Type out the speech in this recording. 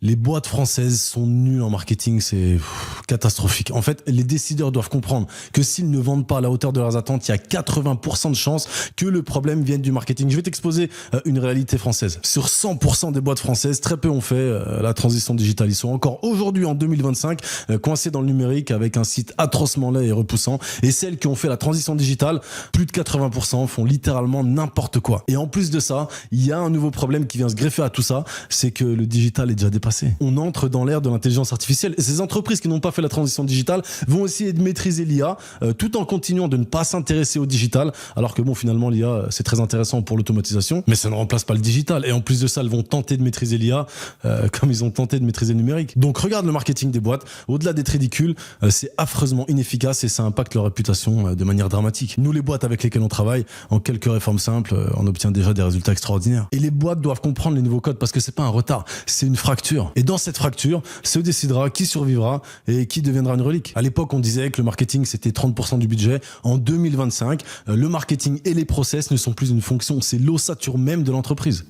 Les boîtes françaises sont nulles en marketing, c'est catastrophique. En fait, les décideurs doivent comprendre que s'ils ne vendent pas à la hauteur de leurs attentes, il y a 80% de chances que le problème vienne du marketing. Je vais t'exposer une réalité française. Sur 100% des boîtes françaises, très peu ont fait la transition digitale. Ils sont encore aujourd'hui en 2025 coincés dans le numérique avec un site atrocement laid et repoussant. Et celles qui ont fait la transition digitale, plus de 80% font littéralement n'importe quoi. Et en plus de ça, il y a un nouveau problème qui vient se greffer à tout ça, c'est que le digital est déjà dépassé. On entre dans l'ère de l'intelligence artificielle et ces entreprises qui n'ont pas fait la transition digitale vont essayer de maîtriser l'IA tout en continuant de ne pas s'intéresser au digital, alors que bon, finalement l'IA c'est très intéressant pour l'automatisation, mais ça ne remplace pas le digital. Et en plus de ça, elles vont tenter de maîtriser l'IA comme ils ont tenté de maîtriser le numérique. Donc regarde le marketing des boîtes, au-delà d'être ridicule, c'est affreusement inefficace et ça impacte leur réputation de manière dramatique. Nous, les boîtes avec lesquelles on travaille, en quelques réformes simples, on obtient déjà des résultats extraordinaires. Et les boîtes doivent comprendre les nouveaux codes parce que c'est pas un retard, c'est une fracture. Et dans cette fracture, se décidera qui survivra et qui deviendra une relique. À l'époque, on disait que le marketing c'était 30% du budget. En 2025, le marketing et les process ne sont plus une fonction, c'est l'ossature même de l'entreprise.